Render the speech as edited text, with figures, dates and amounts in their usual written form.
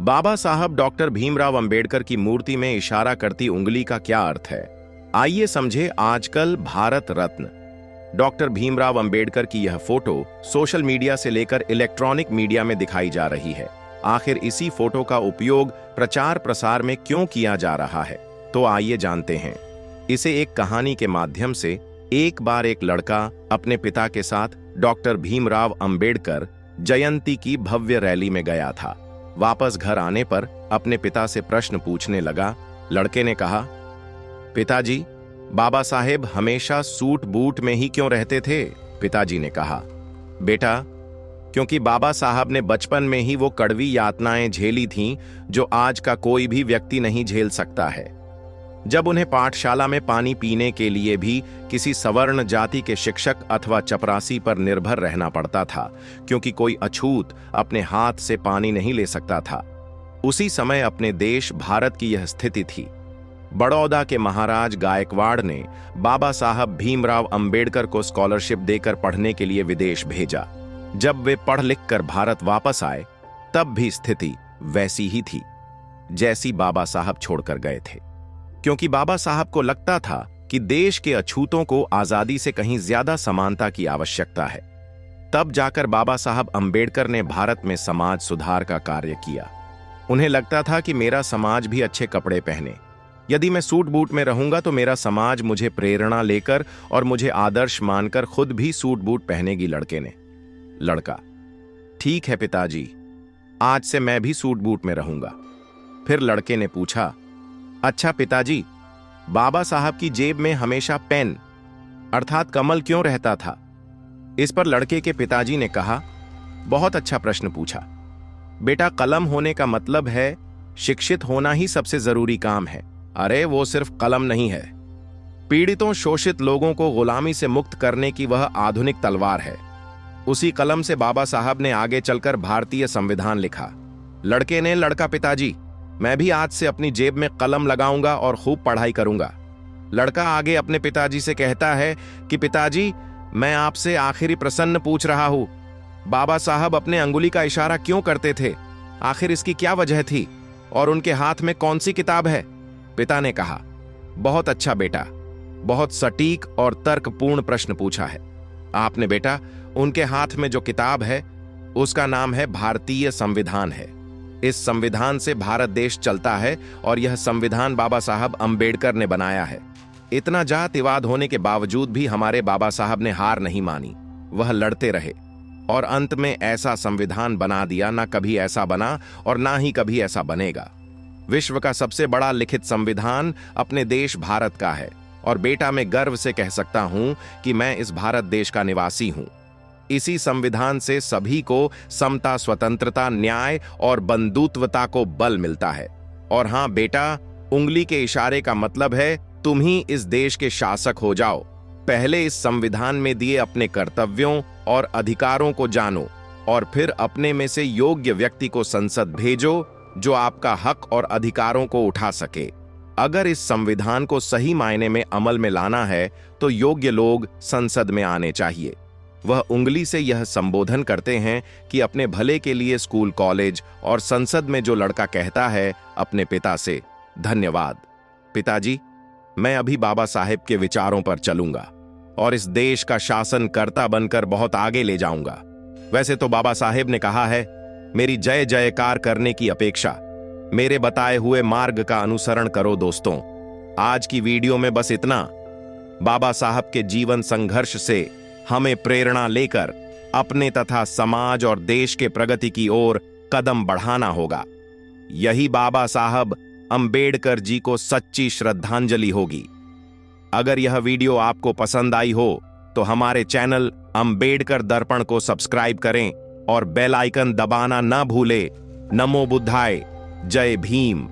बाबा साहब डॉक्टर भीमराव अंबेडकर की मूर्ति में इशारा करती उंगली का क्या अर्थ है? आइए समझे आजकल भारत रत्न डॉक्टर भीमराव अंबेडकर की यह फोटो सोशल मीडिया से लेकर इलेक्ट्रॉनिक मीडिया में दिखाई जा रही है। आखिर इसी फोटो का उपयोग प्रचार प्रसार में क्यों किया जा रहा है? तो आइए जानते हैं। इसे एक कहानी के माध्यम से एक बार एक लड़का अपने पिता के साथ डॉक्टर भीमराव अंबेडकर जयंती की भव्य रैली में गया था। वापस घर आने पर अपने पिता से प्रश्न पूछने लगा। लड़के ने कहा, पिताजी, बाबा साहेब हमेशा सूट बूट में ही क्यों रहते थे? पिताजी ने कहा, बेटा, क्योंकि बाबा साहब ने बचपन में ही वो कड़वी यातनाएं झेली थीं जो आज का कोई भी व्यक्ति नहीं झेल सकता है। जब उन्हें पाठशाला में पानी पीने के लिए भी किसी सवर्ण जाति के शिक्षक अथवा चपरासी पर निर्भर रहना पड़ता था, क्योंकि कोई अछूत अपने हाथ से पानी नहीं ले सकता था। उसी समय अपने देश भारत की यह स्थिति थी। बड़ौदा के महाराज गायकवाड़ ने बाबा साहब भीमराव अंबेडकर को स्कॉलरशिप देकर पढ़ने के लिए विदेश भेजा। जब वे पढ़ लिख कर भारत वापस आए, तब भी स्थिति वैसी ही थी जैसी बाबा साहब छोड़कर गए थे, क्योंकि बाबा साहब को लगता था कि देश के अछूतों को आजादी से कहीं ज्यादा समानता की आवश्यकता है। तब जाकर बाबा साहब अंबेडकर ने भारत में समाज सुधार का कार्य किया। उन्हें लगता था कि मेरा समाज भी अच्छे कपड़े पहने। यदि मैं सूट बूट में रहूंगा तो मेरा समाज मुझे प्रेरणा लेकर और मुझे आदर्श मानकर खुद भी सूट बूट पहनेगी। लड़के ने लड़का, ठीक है पिताजी, आज से मैं भी सूट बूट में रहूंगा। फिर लड़के ने पूछा, अच्छा पिताजी, बाबा साहब की जेब में हमेशा पेन अर्थात कमल क्यों रहता था? इस पर लड़के के पिताजी ने कहा, बहुत अच्छा प्रश्न पूछा बेटा, कलम होने का मतलब है शिक्षित होना ही सबसे जरूरी काम है। अरे वो सिर्फ कलम नहीं है, पीड़ितों शोषित लोगों को गुलामी से मुक्त करने की वह आधुनिक तलवार है। उसी कलम से बाबा साहब ने आगे चलकर भारतीय संविधान लिखा। लड़के ने लड़का, पिताजी, मैं भी आज से अपनी जेब में कलम लगाऊंगा और खूब पढ़ाई करूंगा। लड़का आगे अपने पिताजी से कहता है कि पिताजी, मैं आपसे आखिरी प्रश्न पूछ रहा हूं, बाबा साहब अपने अंगुली का इशारा क्यों करते थे? आखिर इसकी क्या वजह थी? और उनके हाथ में कौन सी किताब है? पिता ने कहा, बहुत अच्छा बेटा, बहुत सटीक और तर्कपूर्ण प्रश्न पूछा है आपने बेटा। उनके हाथ में जो किताब है उसका नाम है भारतीय संविधान है। इस संविधान से भारत देश चलता है और यह संविधान बाबा साहब अंबेडकर ने बनाया है। इतना जातिवाद होने के बावजूद भी हमारे बाबा साहब ने हार नहीं मानी। वह लड़ते रहे और अंत में ऐसा संविधान बना दिया, ना कभी ऐसा बना और ना ही कभी ऐसा बनेगा। विश्व का सबसे बड़ा लिखित संविधान अपने देश भारत का है और बेटा, मैं गर्व से कह सकता हूं कि मैं इस भारत देश का निवासी हूं। इसी संविधान से सभी को समता, स्वतंत्रता, न्याय और बंधुत्वता को बल मिलता है। और हां बेटा, उंगली के इशारे का मतलब है तुम ही इस देश के शासक हो जाओ। पहले इस संविधान में दिए अपने कर्तव्यों और अधिकारों को जानो और फिर अपने में से योग्य व्यक्ति को संसद भेजो जो आपका हक और अधिकारों को उठा सके। अगर इस संविधान को सही मायने में अमल में लाना है तो योग्य लोग संसद में आने चाहिए। वह उंगली से यह संबोधन करते हैं कि अपने भले के लिए स्कूल, कॉलेज और संसद में जो लड़का कहता है अपने पिता से, धन्यवाद पिताजी, मैं अभी बाबा साहेब के विचारों पर चलूंगा और इस देश का शासनकर्ता बनकर बहुत आगे ले जाऊंगा। वैसे तो बाबा साहेब ने कहा है, मेरी जय जयकार करने की अपेक्षा मेरे बताए हुए मार्ग का अनुसरण करो। दोस्तों, आज की वीडियो में बस इतना। बाबा साहब के जीवन संघर्ष से हमें प्रेरणा लेकर अपने तथा समाज और देश के प्रगति की ओर कदम बढ़ाना होगा। यही बाबा साहब अंबेडकर जी को सच्ची श्रद्धांजलि होगी। अगर यह वीडियो आपको पसंद आई हो तो हमारे चैनल अंबेडकर दर्पण को सब्सक्राइब करें और बेल आइकन दबाना ना भूलें। नमो बुद्धाय, जय भीम।